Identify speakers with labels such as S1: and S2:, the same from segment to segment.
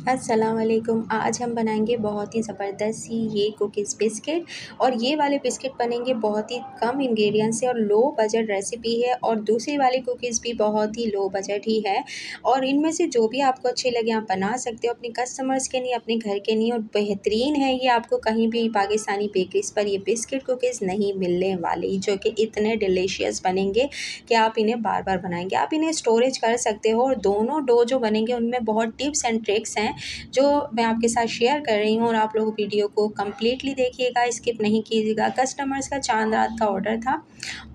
S1: अस्सलाम वालेकुम। आज हम बनाएंगे बहुत ही ज़बरदस्त सी ये कुकीज़ बिस्किट। और ये वाले बिस्किट बनेंगे बहुत ही कम इंग्रेडिएंट्स से और लो बजट रेसिपी है। और दूसरी वाली कुकीज़ भी बहुत ही लो बजट ही है। और इनमें से जो भी आपको अच्छे लगे आप बना सकते हो, अपने कस्टमर्स के लिए, अपने घर के लिए। और बेहतरीन है ये, आपको कहीं भी पाकिस्तानी बेकरीज़ पर ये बिस्किट कुकीज़ नहीं मिलने वाली, जो कि इतने डिलीशियस बनेंगे कि आप इन्हें बार बार बनाएंगे। आप इन्हें स्टोरेज कर सकते हो। और दोनों डो जो बनेंगे उनमें बहुत टिप्स एंड ट्रिक्स हैं जो मैं आपके साथ शेयर कर रही हूँ। और आप लोग वीडियो को कम्प्लीटली देखिएगा, स्किप नहीं कीजिएगा। कस्टमर्स का चाँद रात का ऑर्डर था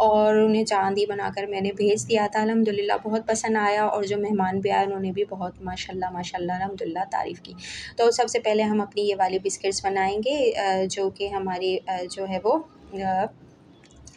S1: और उन्हें चाँद ही बनाकर मैंने भेज दिया था। अल्हम्दुलिल्लाह बहुत पसंद आया। और जो मेहमान भी आए उन्होंने भी बहुत माशाल्लाह माशाल्लाह अल्हम्दुलिल्लाह तारीफ़ की। तो सबसे पहले हम अपनी ये वाली बिस्किट्स बनाएंगे, जो कि हमारी जो है वो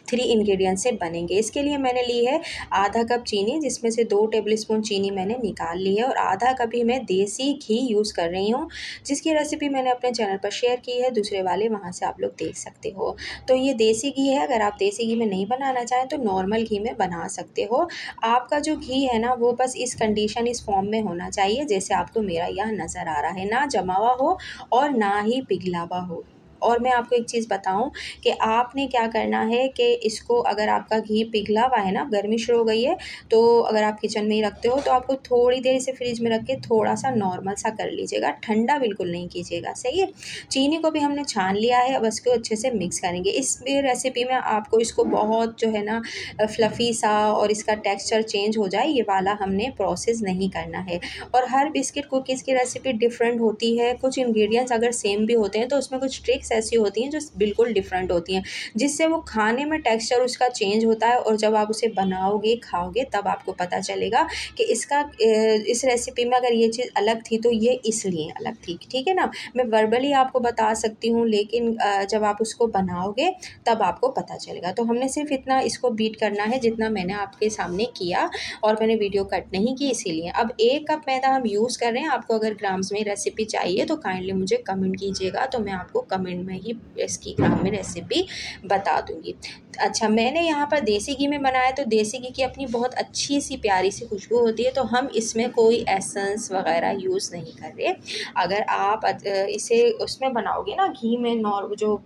S1: 3 इंग्रेडिएंट से बनेंगे। इसके लिए मैंने ली है आधा कप चीनी, जिसमें से 2 टेबलस्पून चीनी मैंने निकाल ली है। और आधा कप ही मैं देसी घी यूज़ कर रही हूँ, जिसकी रेसिपी मैंने अपने चैनल पर शेयर की है। दूसरे वाले वहाँ से आप लोग देख सकते हो। तो ये देसी घी है। अगर आप देसी घी में नहीं बनाना चाहें तो नॉर्मल घी में बना सकते हो। आपका जो घी है ना, वो बस इस कंडीशन, इस फॉर्म में होना चाहिए जैसे आपको मेरा यहाँ नज़र आ रहा है, ना जमा हुआ हो और ना ही पिघला हुआ हो। और मैं आपको एक चीज़ बताऊँ कि आपने क्या करना है कि इसको, अगर आपका घी पिघला हुआ है ना, गर्मी शुरू हो गई है, तो अगर आप किचन में ही रखते हो तो आपको थोड़ी देर इसे फ्रिज में रख के थोड़ा सा नॉर्मल सा कर लीजिएगा, ठंडा बिल्कुल नहीं कीजिएगा, सही है। चीनी को भी हमने छान लिया है, अब इसको अच्छे से मिक्स करेंगे। इस रेसिपी में आपको इसको बहुत जो है ना फ्लफ़ी सा और इसका टेक्सचर चेंज हो जाए, ये वाला हमने प्रोसेस नहीं करना है। और हर बिस्किट कुकीज़ की रेसिपी डिफरेंट होती है। कुछ इंग्रेडिएंट्स अगर सेम भी होते हैं तो उसमें कुछ ट्रिक्स ऐसी होती हैं जो बिल्कुल डिफरेंट होती हैं, जिससे वो खाने में टेक्सचर उसका चेंज होता है। और जब आप उसे बनाओगे, खाओगे, तब आपको पता चलेगा कि इस रेसिपी में अगर ये चीज़ अलग थी तो ये इसलिए अलग थी, ठीक है ना। मैं वर्बली आपको बता सकती हूँ, लेकिन जब आप उसको बनाओगे तब आपको पता चलेगा। तो हमने सिर्फ इतना इसको बीट करना है जितना मैंने आपके सामने किया, और मैंने वीडियो कट नहीं की इसीलिए। अब 1 कप मैदा हम यूज़ कर रहे हैं। आपको अगर ग्राम्स में रेसिपी चाहिए तो काइंडली मुझे कमेंट कीजिएगा, तो मैं आपको कमेंट में ही इसकी ग्राम में रेसिपी बता दूँगी। अच्छा, मैंने यहाँ पर देसी घी में बनाया, तो देसी घी की अपनी बहुत अच्छी सी प्यारी सी खुशबू होती है, तो हम इसमें कोई एसेंस वगैरह यूज़ नहीं कर रहे। अगर आप इसे उसमें बनाओगे ना, घी में, जो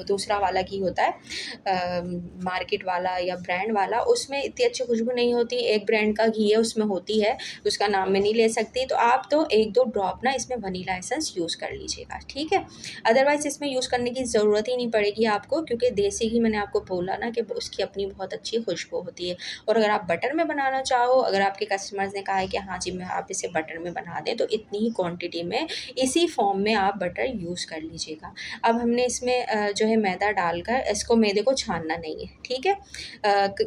S1: दूसरा वाला घी होता है, मार्केट वाला या ब्रांड वाला, उसमें इतनी अच्छी खुशबू नहीं होती। एक ब्रांड का घी है उसमें होती है, उसका नाम मैं नहीं ले सकती। तो आप तो 1-2 ड्रॉप ना इसमें वनीला एसेंस यूज़ कर लीजिएगा, ठीक है। अदरवाइज़ इसमें यूज़ करने की ज़रूरत ही नहीं पड़ेगी आपको, क्योंकि देसी घी मैंने आपको बोला ना कि उसकी अपनी बहुत अच्छी खुशबू होती है। और अगर आप बटर में बनाना चाहो, अगर आपके कस्टमर्स ने कहा है कि हाँ जी, मैं आप इसे बटर में बना दें, तो इतनी ही क्वांटिटी में, इसी फॉर्म में आप बटर यूज़ कर लीजिएगा। अब हमने इसमें जो है मैदा डालकर, इसको मैदे को छानना नहीं है, ठीक है।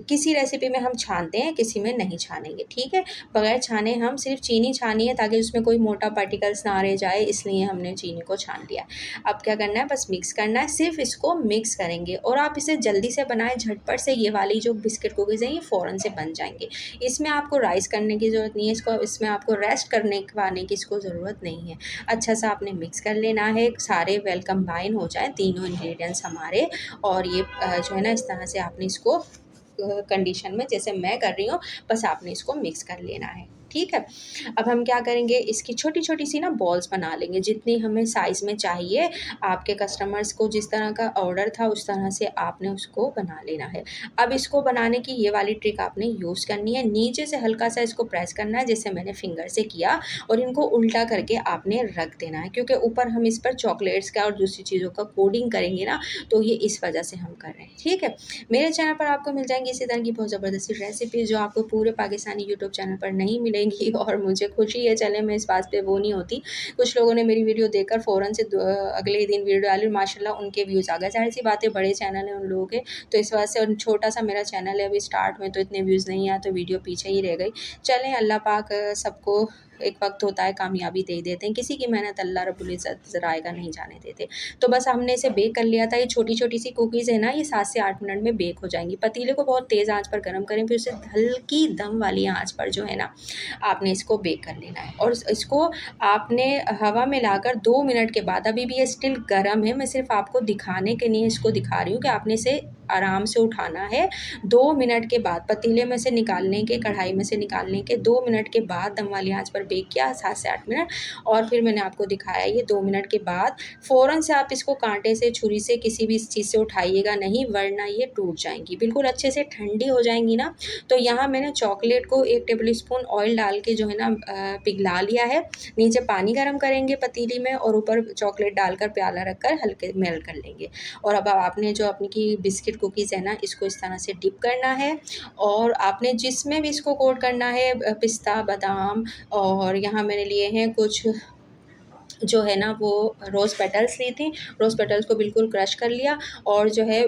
S1: किसी रेसिपी में हम छानते हैं, किसी में नहीं छानेंगे, ठीक है। बगैर छाने हम सिर्फ चीनी छानी है ताकि उसमें कोई मोटा पार्टिकल्स ना रह जाए, इसलिए हमने चीनी को छान लिया। अब क्या करना है, बस मिक्स करना है, सिर्फ इसको मिक्स करेंगे। और आप इसे जल्दी से बनाएं, झटपट से। ये वाली जो बिस्किट कुकीज़ हैं ये फ़ौरन से बन जाएंगे। इसमें आपको राइस करने की ज़रूरत नहीं है, इसमें आपको रेस्ट करने वाने की इसको ज़रूरत नहीं है। अच्छा सा आपने मिक्स कर लेना है, सारे वेल कंबाइन हो जाए तीनों इंग्रेडिएंट्स हमारे। और ये जो है ना, इस तरह से आपने इसको कंडीशन में, जैसे मैं कर रही हूँ, बस आपने इसको मिक्स कर लेना है, ठीक है। अब हम क्या करेंगे, इसकी छोटी-छोटी सी ना बॉल्स बना लेंगे, जितनी हमें साइज़ में चाहिए। आपके कस्टमर्स को जिस तरह का ऑर्डर था उस तरह से आपने उसको बना लेना है। अब इसको बनाने की ये वाली ट्रिक आपने यूज़ करनी है। नीचे से हल्का सा इसको प्रेस करना है, जैसे मैंने फिंगर से किया, और इनको उल्टा करके आपने रख देना है, क्योंकि ऊपर हम इस पर चॉकलेट्स का और दूसरी चीज़ों का कोटिंग करेंगे ना, तो ये इस वजह से हम कर रहे हैं, ठीक है। मेरे चैनल पर आपको मिल जाएंगी इसी तरह की बहुत ज़बरदस्ती रेसिपी, जो आपको पूरे पाकिस्तानी यूट्यूब चैनल पर नहीं मिलेंगी। और मुझे खुशी है, चले मैं इस बात पे वो नहीं होती। कुछ लोगों ने मेरी वीडियो देखकर फ़ौरन से अगले ही दिन वीडियो डाली, माशाल्लाह उनके व्यूज़ आ गए। ज़ाहिर-सी बात है, बड़े चैनल हैं उन लोगों के, तो इस वजह से। और छोटा-सा मेरा चैनल है, अभी स्टार्ट में, तो इतने व्यूज़ नहीं आए, तो वीडियो पीछे ही रह गई। चलें, अल्लाह पाक सबको एक वक़्त होता है कामयाबी दे देते हैं, किसी की मेहनत अल्लाह रब्बुल इज़्ज़त ज़ाया का नहीं जाने देते। तो बस हमने इसे बेक कर लिया था। ये छोटी-छोटी सी कुकीज़ है ना, ये 7 से 8 मिनट में बेक हो जाएँगी। पतीले को बहुत तेज़ आँच पर गरम करें, फिर उसे हल्की दम वाली आँच पर जो है ना, आपने इसको बेक कर लेना है। और इसको आपने हवा में लाकर 2 मिनट के बाद, अभी भी ये स्टिल गरम है, मैं सिर्फ़ आपको दिखाने के लिए इसको दिखा रही हूँ कि आपने इसे आराम से उठाना है। 2 मिनट के बाद पतीले में से निकालने के, कढ़ाई में से निकालने के 2 मिनट के बाद दम वाली आँच पर बेक किया 7 से 8 मिनट, और फिर मैंने आपको दिखाया ये 2 मिनट के बाद फ़ौरन से आप इसको कांटे से, छुरी से, किसी भी चीज़ से उठाइएगा नहीं, वरना ये टूट जाएंगी। बिल्कुल अच्छे से ठंडी हो जाएंगी ना, तो यहाँ मैंने चॉकलेट को 1 टेबल स्पून ऑयल डाल के जो है ना पिघला लिया है। नीचे पानी गर्म करेंगे पतीली में और ऊपर चॉकलेट डालकर प्याला रखकर हल्के मेल्ट कर लेंगे। और अब आपने जो अपनी बिस्किट कुकीज़ है ना, इसको इस तरह से डिप करना है, और आपने जिसमें भी इसको कोट करना है, पिस्ता, बादाम, और यहाँ मैंने लिए हैं कुछ जो है ना वो रोज़ पेटल्स ली थी। रोज़ पेटल्स को बिल्कुल क्रश कर लिया, और जो है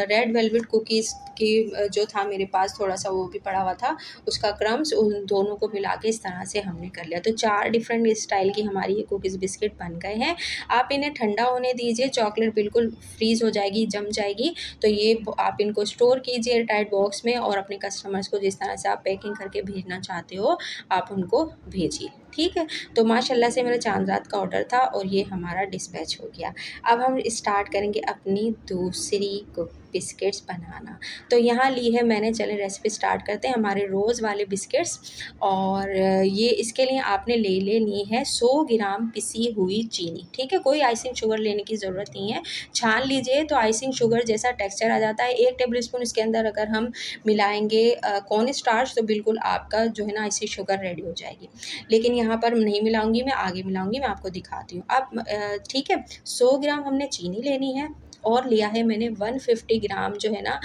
S1: रेड वेलवेट कुकीज़ की जो था मेरे पास थोड़ा सा वो भी पड़ा हुआ था, उसका क्रम्स, उन दोनों को मिला के इस तरह से हमने कर लिया। तो 4 डिफरेंट स्टाइल की हमारी ये कुकीज़ बिस्किट बन गए हैं। आप इन्हें ठंडा होने दीजिए, चॉकलेट बिल्कुल फ्रीज़ हो जाएगी, जम जाएगी। तो ये आप इनको स्टोर कीजिए एयर टाइट बॉक्स में, और अपने कस्टमर्स को जिस तरह से आप पैकिंग करके भेजना चाहते हो आप उनको भेजिए, ठीक है। तो माशाल्लाह से मेरा चांद रात का ऑर्डर था और ये हमारा डिस्पैच हो गया। अब हम स्टार्ट करेंगे अपनी दूसरी बिस्किट्स बनाना। तो यहाँ ली है मैंने, चलें रेसिपी स्टार्ट करते हैं, हमारे रोज़ वाले बिस्किट्स। और ये इसके लिए आपने ले लेनी है 100 ग्राम पिसी हुई चीनी, ठीक है। कोई आइसिंग शुगर लेने की ज़रूरत नहीं है, छान लीजिए तो आइसिंग शुगर जैसा टेक्सचर आ जाता है। 1 टेबल स्पून इसके अंदर अगर हम मिलाएंगे कॉर्न स्टार्च, तो बिल्कुल आपका जो है ना आइसिंग शुगर रेडी हो जाएगी। लेकिन यहाँ पर नहीं मिलाऊंगी, मैं आगे मिलाऊंगी, मैं आपको दिखाती हूँ। अब ठीक है, 100 ग्राम हमने चीनी लेनी है, और लिया है मैंने 150 ग्राम जो है ना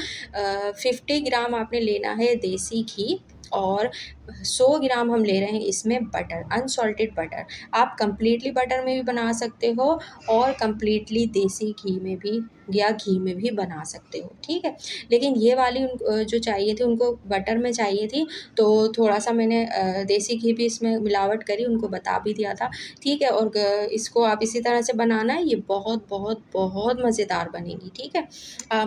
S1: 50 ग्राम आपने लेना है देसी घी, और 100 ग्राम हम ले रहे हैं इसमें बटर, अनसॉल्टेड बटर। आप कंप्लीटली बटर में भी बना सकते हो, और कंप्लीटली देसी घी में भी या घी में भी बना सकते हो, ठीक है। लेकिन ये वाली जो चाहिए थी उनको बटर में चाहिए थी, तो थोड़ा सा मैंने देसी घी भी इसमें मिलावट करी, उनको बता भी दिया था, ठीक है। और इसको आप इसी तरह से बनाना है, ये बहुत बहुत बहुत मज़ेदार बनेगी, ठीक है।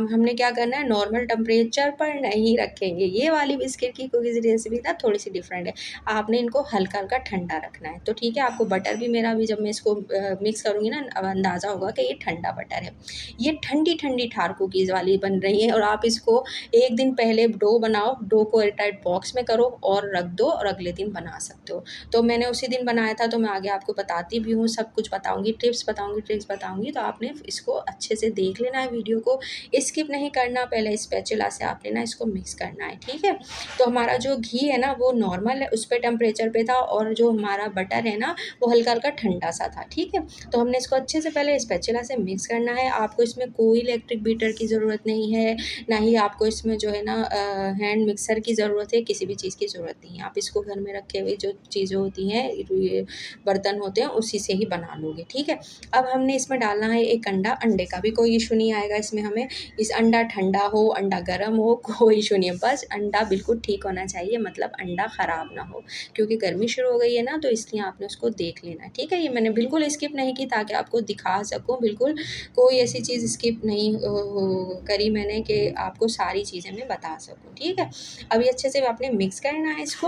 S1: हमने क्या करना है, नॉर्मल टेम्परेचर पर नहीं रखेंगे। ये वाली बिस्किट की कुकीज़ रेसिपी ना थोड़ी सी डिफरेंट है, आपने इनको हल्का हल्का ठंडा रखना है। तो ठीक है, आपको बटर भी मेरा भी जब मैं इसको मिक्स करूँगी ना, अब अंदाज़ा होगा कि ये ठंडा बटर है। ये ठंडी ठंडी ठार कुकीज़ वाली बन रही है, और आप इसको 1 दिन पहले डो बनाओ, डो को एयरटाइट बॉक्स में करो और रख दो, और अगले दिन बना सकते हो। तो मैंने उसी दिन बनाया था, तो मैं आगे आपको बताती भी हूँ, सब कुछ बताऊँगी, टिप्स बताऊँगी, ट्रिक्स बताऊँगी। तो आपने इसको अच्छे से देख लेना है, वीडियो को स्किप नहीं करना, पहले स्पैचुला से आपने ना इसको मिक्स करना है, ठीक है। तो हमारा जो घी है ना वो नॉर्मल है, उस पे टेम्परेचर पे था, और जो हमारा बटर है ना वो हल्का हल्का ठंडा सा था, ठीक है। तो हमने इसको अच्छे से पहले स्पैचुला से मिक्स करना है। आपको इसमें कोई इलेक्ट्रिक बीटर की ज़रूरत नहीं है, ना ही आपको इसमें जो है ना हैंड मिक्सर की ज़रूरत है, किसी भी चीज़ की ज़रूरत नहीं है। आप इसको घर में रखे हुए जो चीज़ें होती हैं, ये बर्तन होते हैं, उसी से ही बना लोगे, ठीक है। अब हमने इसमें डालना है एक अंडा, अंडे का भी कोई इशू नहीं आएगा इसमें हमें, इस अंडा ठंडा हो, अंडा गर्म हो, कोई इशू नहीं है, बस अंडा बिल्कुल ठीक होना चाहिए, मतलब अंडा ख़राब ना हो, क्योंकि गर्मी शुरू हो गई है ना, तो इसलिए आपने उसको देख लेना है, ठीक है। ये मैंने बिल्कुल स्किप नहीं की, ताकि आपको दिखा सकूँ, बिल्कुल कोई ऐसी चीज़ स्किप नहीं करी मैंने कि आपको सारी चीज़ें मैं बता सकूँ, ठीक है। अभी अच्छे से आपने मिक्स करना है इसको,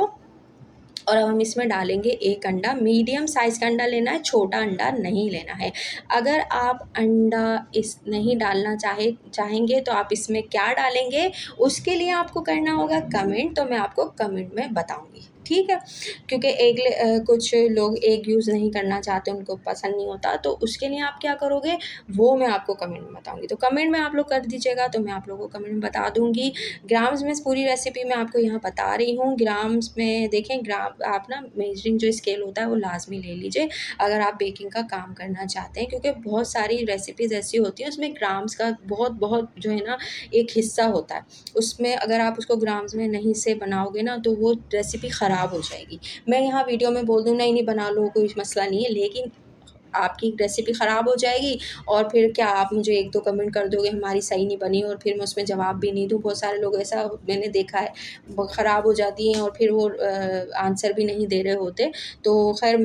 S1: और अब हम इसमें डालेंगे एक अंडा। मीडियम साइज़ का अंडा लेना है, छोटा अंडा नहीं लेना है। अगर आप अंडा इस नहीं डालना चाहेंगे तो आप इसमें क्या डालेंगे, उसके लिए आपको करना होगा कमेंट, तो मैं आपको कमेंट में बताऊँगी, ठीक है। क्योंकि कुछ लोग एग यूज़ नहीं करना चाहते, उनको पसंद नहीं होता, तो उसके लिए आप क्या करोगे वो मैं आपको कमेंट में बताऊँगी। तो कमेंट में आप लोग कर दीजिएगा, तो मैं आप लोगों को कमेंट में बता दूँगी। ग्राम्स में पूरी रेसिपी मैं आपको यहाँ बता रही हूँ। ग्राम्स में देखें, ग्राम आप ना मेजरिंग जो स्केल होता है वो लाज़मी ले लीजिए, अगर आप बेकिंग का काम करना चाहते हैं, क्योंकि बहुत सारी रेसिपीज़ ऐसी होती हैं उसमें ग्राम्स का बहुत जो है ना एक हिस्सा होता है, उसमें अगर आप उसको ग्राम्स में नहीं से बनाओगे ना, तो वो रेसिपी ख़राब हो जाएगी। मैं यहाँ वीडियो में बोल दूँ नहीं बना लो, कोई मसला नहीं है, लेकिन आपकी रेसिपी ख़राब हो जाएगी, और फिर क्या आप मुझे 1-2 कमेंट कर दोगे हमारी सही नहीं बनी, और फिर मैं उसमें जवाब भी नहीं दूँ। बहुत सारे लोग ऐसा मैंने देखा है, वो ख़राब हो जाती हैं और फिर वो आंसर भी नहीं दे रहे होते। तो ख़ैर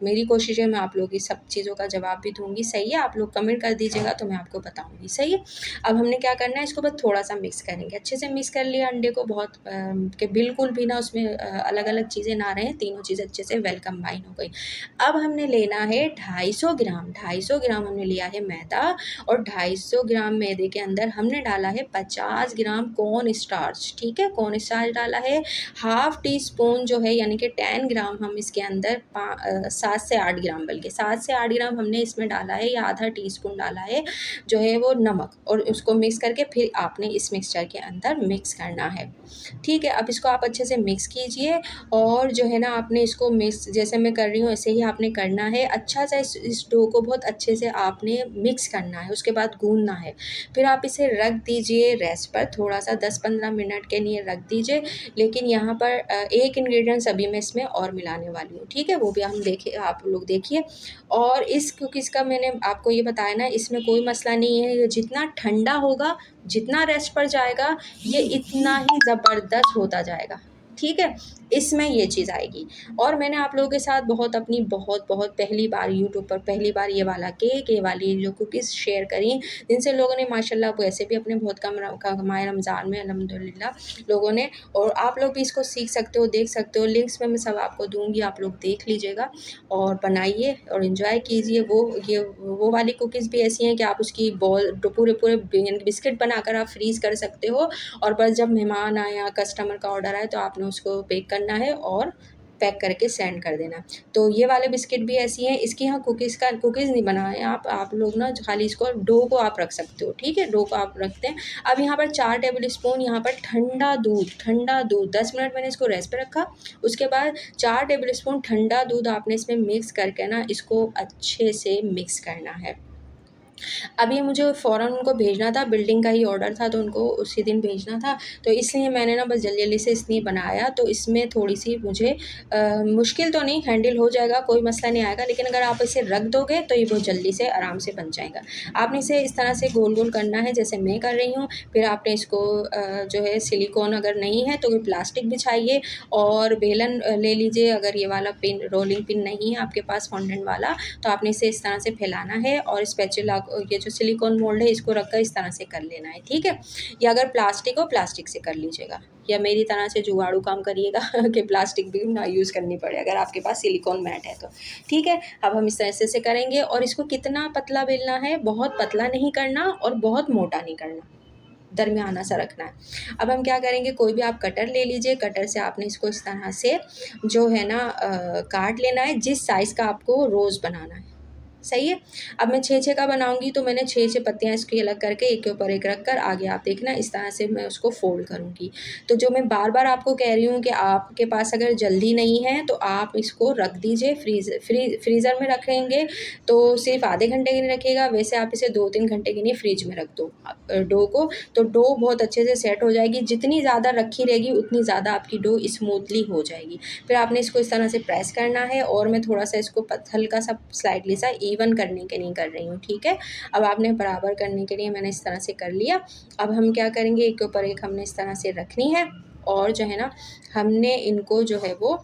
S1: मेरी कोशिश है मैं आप लोगों की सब चीज़ों का जवाब भी दूँगी, सही है। आप लोग कमेंट कर दीजिएगा तो मैं आपको बताऊँगी, सही है। अब हमने क्या करना है, इसको बस थोड़ा-सा मिक्स करेंगे, अच्छे से मिक्स कर लिया अंडे को, बहुत कि बिल्कुल भी ना उसमें अलग-अलग चीज़ें ना रहें, तीनों चीज़ें अच्छे से वेल कंबाइन हो गई। अब हमने लेना है 250 ग्राम हमने लिया है मैदा और 250 ग्राम मैदे के अंदर हमने डाला है 50 ग्राम कॉर्न स्टार्च। ठीक है, कॉर्न स्टार्च डाला है। हाफ़ टी स्पून जो है यानी कि 10 ग्राम हम इसके अंदर 7 से 8 ग्राम, बल्कि 7 से 8 ग्राम हमने इसमें डाला है या आधा टी स्पून डाला है जो है वो नमक, और उसको मिक्स करके फिर आपने इस मिक्सचर के अंदर मिक्स करना है। ठीक है, अब इसको आप अच्छे से मिक्स कीजिए और जो है ना आपने इसको मिक्स जैसे मैं कर रही हूँ ऐसे ही आपने करना है। अच्छा सा इस डो को बहुत अच्छे से आपने मिक्स करना है, उसके बाद गूँथना है। फिर आप इसे रख दीजिए रेस्ट पर, थोड़ा-सा 10-15 मिनट के लिए रख दीजिए। लेकिन यहाँ पर एक इंग्रीडिएंट्स अभी मैं इसमें और मिलाने वाली हूँ, ठीक है? वो भी हम देखिए, आप लोग देखिए। और इस कुकीज़ का मैंने आपको ये बताया ना, इसमें कोई मसला नहीं है, ये जितना ठंडा होगा, जितना रेस्ट पर जाएगा, ये इतना ही ज़बरदस्त होता जाएगा। ठीक है, इसमें ये चीज़ आएगी। और मैंने आप लोगों के साथ बहुत पहली बार यूट्यूब पर पहली बार ये वाला केक, ये वाली जो कुकीज़ शेयर करी, जिनसे लोगों ने माशाल्लाह वैसे भी अपने बहुत कमाए रमज़ान में अल्हम्दुलिल्लाह लोगों ने। और आप लोग भी इसको सीख सकते हो, देख सकते हो, लिंक्स में मैं सब आपको दूँगी, आप लोग देख लीजिएगा और बनाइए और एंजॉय कीजिए। वो वाली कुकीज़ भी ऐसी हैं कि आप उसकी बॉल तो पूरे बिस्किट बनाकर आप फ्रीज़ कर सकते हो, और बस जब मेहमान आए या कस्टमर का ऑर्डर आए तो आपने उसको बेक करना है और पैक करके सेंड कर देना। तो ये वाले बिस्किट भी ऐसी हैं। इसकी यहाँ कुकीज़ नहीं बनाएँ आप लोग ना, खाली इसको डो को आप रख सकते हो, ठीक है? डो को आप रखते हैं। अब यहाँ पर 4 टेबल स्पून यहाँ पर ठंडा दूध 10 मिनट मैंने इसको रेस्ट पे रखा। उसके बाद 4 टेबल स्पून ठंडा दूध आपने इसमें मिक्स करके ना इसको अच्छे से मिक्स करना है। अब ये मुझे फ़ौरन उनको भेजना था, बिल्डिंग का ही ऑर्डर था तो उनको उसी दिन भेजना था, तो इसलिए मैंने ना बस जल्दी-जल्दी से इसलिए बनाया। तो इसमें थोड़ी-सी मुझे मुश्किल तो नहीं, हैंडल हो जाएगा, कोई मसला नहीं आएगा, लेकिन अगर आप इसे रख दोगे तो ये बहुत जल्दी से आराम से बन जाएगा। आपने इसे इस तरह से गोल-गोल करना है जैसे मैं कर रही हूँ। फिर आपने इसको जो है सिलिकॉन अगर नहीं है तो प्लास्टिक बिछाइए और बेलन ले लीजिए। अगर ये वाला पिन, रोलिंग पिन नहीं है आपके पास फॉन्डेंट वाला, तो आपने इसे इस तरह से फैलाना है और स्पैचुला ये जो सिलिकॉन मोल्ड है इसको रखकर इस तरह से कर लेना है, ठीक है? या अगर प्लास्टिक हो, प्लास्टिक से कर लीजिएगा, या मेरी तरह से जुगाड़ू काम करिएगा कि प्लास्टिक भी ना यूज़ करनी पड़े अगर आपके पास सिलिकॉन मैट है तो, ठीक है? अब हम इस तरह से करेंगे और इसको कितना पतला बेलना है, बहुत पतला नहीं करना और बहुत मोटा नहीं करना, दरमियाना सा रखना है। अब हम क्या करेंगे, कोई भी आप कटर ले लीजिए, कटर से आपने इसको इस तरह से जो है ना काट लेना है, जिस साइज़ का आपको रोज़ बनाना है। सही है। अब मैं 6-6 का बनाऊँगी तो मैंने 6-6 पत्तियाँ इसकी अलग करके एक के ऊपर एक रख कर आगे आप देखना इस तरह से मैं उसको फ़ोल्ड करूँगी। तो जो मैं बार-बार आपको कह रही हूँ कि आपके पास अगर जल्दी नहीं है तो आप इसको रख दीजिए फ्रीज़र में रखेंगे तो सिर्फ़ आधे घंटे के लिए रखिएगा, वैसे आप इसे 2-3 घंटे के लिए फ्रिज में रख दो डो को, तो डो बहुत अच्छे से सेट हो जाएगी। जितनी ज़्यादा रखी रहेगी उतनी ज़्यादा आपकी डो स्मूथली हो जाएगी। फिर आपने इसको इस तरह से प्रेस करना है और मैं थोड़ा-सा इसको हल्का सा स्लाइटली सा इवन करने के लिए कर रही हूँ, ठीक है? अब आपने बराबर करने के लिए मैंने इस तरह से कर लिया। अब हम क्या करेंगे, एक के ऊपर एक हमने इस तरह से रखनी है और जो है ना हमने इनको जो है वो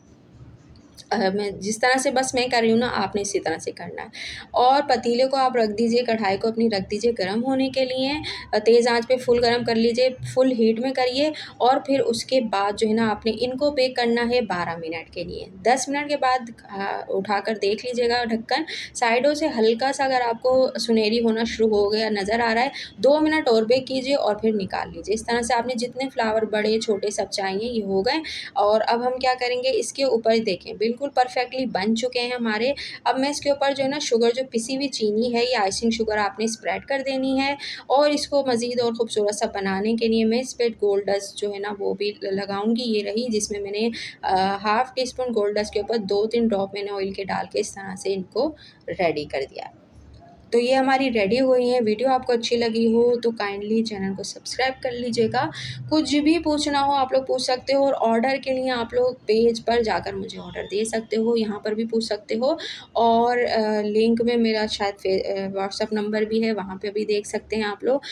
S1: मैं जिस तरह से बस मैं कर रही हूँ ना, आपने इसी तरह से करना है। और पतीले को आप रख दीजिए, कढ़ाई को अपनी रख दीजिए गर्म होने के लिए। तेज़ आंच पे फुल गर्म कर लीजिए, फुल हीट में करिए और फिर उसके बाद जो है ना आपने इनको बेक करना है 12 मिनट के लिए। 10 मिनट के बाद उठाकर देख लीजिएगा ढक्कन, साइडों से हल्का-सा अगर आपको सुनहरी होना शुरू हो गया नज़र आ रहा है, 2 मिनट और बेक कीजिए और फिर निकाल लीजिए। इस तरह से आपने जितने फ्लावर बड़े छोटे सब चाहिए ये हो गए। और अब हम क्या करेंगे, इसके ऊपर देखें बिल्कुल परफेक्टली बन चुके हैं हमारे। अब मैं इसके ऊपर जो है ना शुगर, जो पिसी हुई चीनी है, ये आइसिंग शुगर आपने स्प्रेड कर देनी है। और इसको मज़ीद और ख़ूबसूरत सा बनाने के लिए मैं इस पे गोल्ड डस्ट जो है ना वो भी लगाऊंगी। ये रही जिसमें मैंने half tea spoon gold dust के ऊपर 2-3 ड्रॉप मैंने ऑयल के डाल के इस तरह से इनको रेडी कर दिया। तो ये हमारी रेडी हो गई हैं। वीडियो आपको अच्छी लगी हो तो काइंडली चैनल को सब्सक्राइब कर लीजिएगा। कुछ भी पूछना हो आप लोग पूछ सकते हो और ऑर्डर के लिए आप लोग पेज पर जाकर मुझे ऑर्डर दे सकते हो, यहाँ पर भी पूछ सकते हो। और लिंक में मेरा शायद व्हाट्सअप नंबर भी है, वहाँ पे भी देख सकते हैं आप लोग।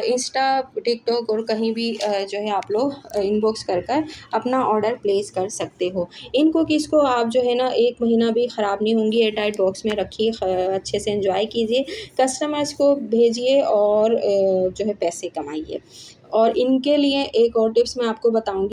S1: इंस्टा, टिकटॉक और कहीं भी जो है आप लोग इनबॉक्स कर अपना ऑर्डर प्लेस कर सकते हो। इन कुकीज़ को आप जो है ना 1 महीना भी ख़राब नहीं होंगी, एयरटाइट बॉक्स में रखिए, अच्छे से एंजॉय कीजिए, कस्टमर्स को भेजिए और जो है पैसे कमाइए। और इनके लिए एक और टिप्स मैं आपको बताऊँगी।